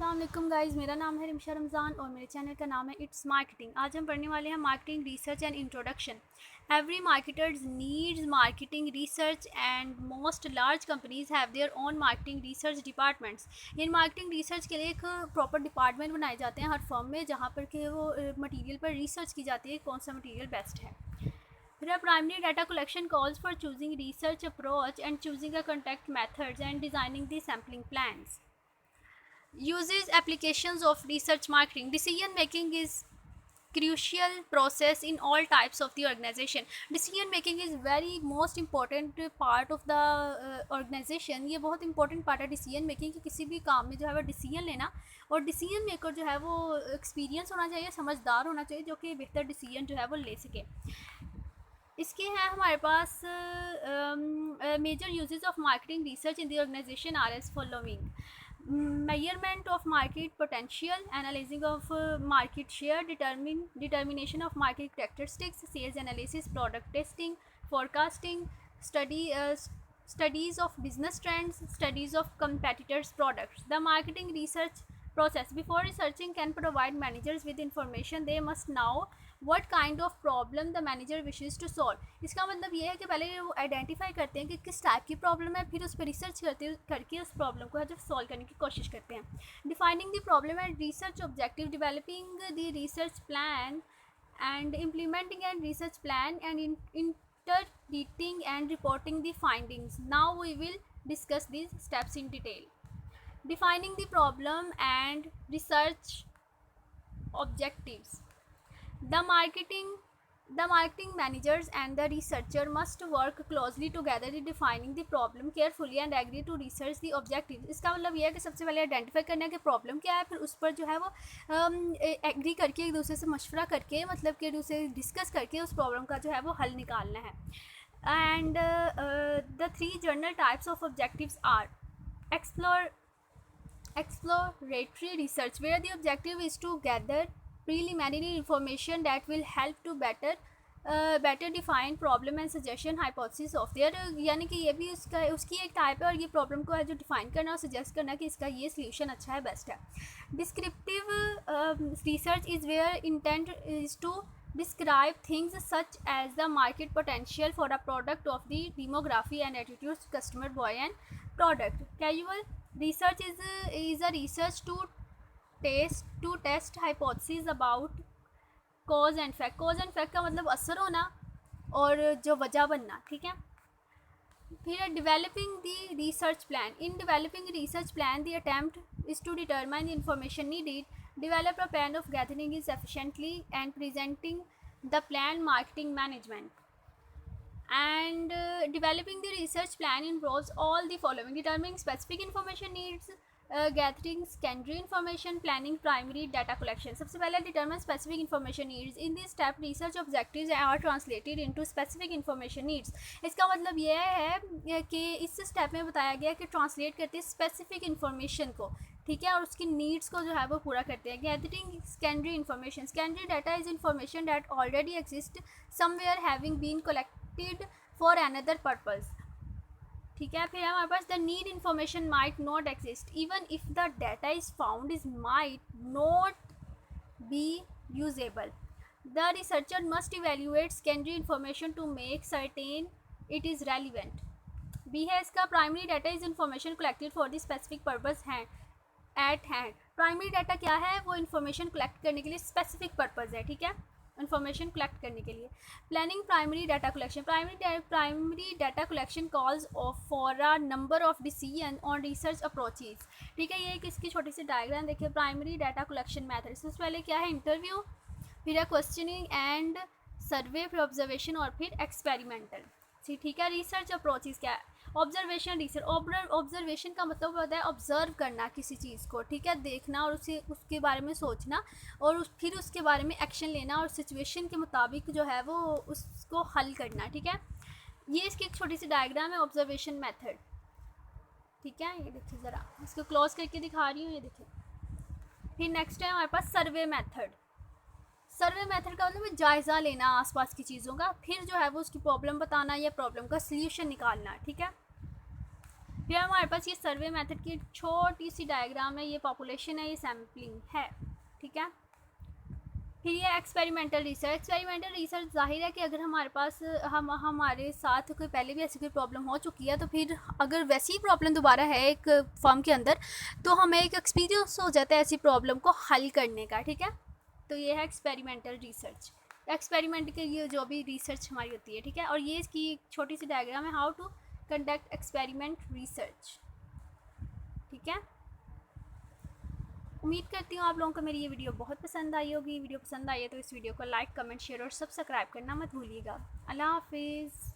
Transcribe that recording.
अस्सलाम गाइज़, मेरा नाम है रिमशा रमज़ान और मेरे चैनल का नाम है इट्स मार्केटिंग। आज हम पढ़ने वाले हैं marketing research and introduction. Every marketers needs marketing research and most large companies have their own marketing research departments. In marketing research के लिए एक प्रॉपर डिपार्टमेंट बनाए जाते हैं हर फर्म में, जहाँ पर कि वो मटीरियल पर रिसर्च की जाती है कौन सा मटीरियल बेस्ट है। The primary data collection calls for choosing research approach and choosing a contact methods and designing the sampling plans. Uses applications of research marketing. Decision making is crucial process in all types of the organization. Decision making is very most important part of the organization. ये बहुत important part है decision making कि किसी भी काम में जो है वो decision लेना, और decision maker जो है वो experience होना चाहिए, समझदार होना चाहिए, जो कि बेहतर decision जो है वो ले सके। इसके हैं हमारे पास major uses of marketing research in the organisation are as following: measurement of market potential, analyzing of market share, determination of market characteristics, sales analysis, product testing, forecasting, studies of business trends, studies of competitors products. The marketing research process: before researching can provide managers with information, they must know what kind of problem the manager wishes to solve. इसका मतलब ये है कि पहले वो identify करते हैं कि किस टाइप की प्रॉब्लम है, फिर उस पर रिसर्च करके उस प्रॉब्लम को जो सॉल्व करने की कोशिश करते हैं। Defining the problem and research objective, developing the research plan and implementing and research plan and interpreting and reporting the findings. Now we will discuss these steps in detail. Defining the problem and research objectives. The marketing managers and the researcher must work closely together in defining the problem carefully and agree to research the objectives. इसका मतलब यह है कि सबसे पहले identify करना है कि प्रॉब्लम क्या है, फिर उस पर जो है वो एग्री करके एक दूसरे से मशवरा करके, मतलब कि दूसरे डिस्कस करके उस प्रॉब्लम का जो है वो हल निकालना है। And the three general types of objectives are exploratory research, where the objective is to gather preliminary information that will help to better define problem and suggestion hypothesis of their, यानी कि ये भी उसकी एक टाइप है, और ये problem को है जो डिफाइन करना और सजेस्ट करना कि इसका ये सोल्यूशन अच्छा है, बेस्ट है। Descriptive research is where intent is to describe things such as the market potential for a product of the demography and attitudes customer buy and product. Casual research is a research to test hypotheses about cause and fact. Cause and fact का मतलब असर होना और जो वजह बनना, ठीक है। फिर developing the research plan. In developing a research plan, the attempt is to determine the information needed, develop a plan of gathering it efficiently, and presenting the plan marketing management. And developing the research plan involves all the following: determining specific information needs, gathering secondary information, planning primary data collection. सबसे पहले determine specific information needs. In this step, research objectives are translated into specific information needs. इसका मतलब यह है कि इस step में बताया गया कि ट्रांसलेट करते हैं स्पेसिफिक इन्फॉर्मेशन को, ठीक है, और उसकी नीड्स को जो है वो पूरा करते हैं। Gathering secondary information. Secondary data is information that already exist somewhere having been collected for another purpose, ठीक है। फिर हमारे पास the need information might not exist even if the data is found is might not be usable. The researcher must evaluate secondary information to make certain it is relevant. B है इसका primary data is information collected for the specific purpose है at hand. Primary data क्या है? वो information collect करने के लिए specific purpose है, ठीक है, इन्फॉर्मेशन कलेक्ट करने के लिए. Planning primary data collection. Primary data collection calls for a number of decision on research approaches, ठीक है। ये एक इसकी छोटी सी डायग्राम देखिए. प्राइमरी डाटा कलेक्शन मैथड, सबसे पहले क्या है? इंटरव्यू, फिर है क्वेश्चनिंग एंड सर्वे, फिर ऑब्जर्वेशन और फिर एक्सपेरिमेंटल, ठीक है। रिसर्च अप्रोचेज क्या है? Observation research. ऑब्जर्वेशन का मतलब होता है ऑब्जर्व करना किसी चीज़ को, ठीक है, देखना और उसके बारे में सोचना और फिर उसके बारे में एक्शन लेना और सिचुएशन के मुताबिक जो है वो उसको हल करना, ठीक है। ये इसकी एक छोटी सी डायग्राम है ऑब्जर्वेशन मेथड, ठीक है। ये देखिए ज़रा, इसको क्लोज करके दिखा रही हूँ, ये देखिए. फिर नेक्स्ट है हमारे पास सर्वे मेथड. सर्वे मेथड का मतलब जायज़ा लेना आसपास की चीज़ों का, फिर जो है वो उसकी प्रॉब्लम बताना या प्रॉब्लम का सल्यूशन निकालना, ठीक है। फिर हमारे पास ये सर्वे मेथड की छोटी सी डायग्राम है, ये पॉपुलेशन है, ये सैम्पलिंग है, ठीक है। फिर ये एक्सपेरिमेंटल रिसर्च ज़ाहिर है कि अगर हमारे पास हमारे साथ कोई पहले भी ऐसी कोई प्रॉब्लम हो चुकी है, तो फिर अगर वैसी प्रॉब्लम दोबारा है एक फर्म के अंदर, तो हमें एक एक्सपीरियंस हो जाता है ऐसी प्रॉब्लम को हल करने का, ठीक है। तो ये है एक्सपेरिमेंटल रिसर्च, एक्सपेरिमेंट के लिए जो भी रिसर्च हमारी होती है, ठीक है। और ये इसकी छोटी सी डायग्राम है, how to conduct experiment research, ठीक है। उम्मीद करती हूँ आप लोगों को मेरी ये वीडियो बहुत पसंद आई होगी। वीडियो पसंद आई है तो इस वीडियो को लाइक, कमेंट, शेयर और सब्सक्राइब करना मत भूलिएगा। अल्लाह हाफिज़।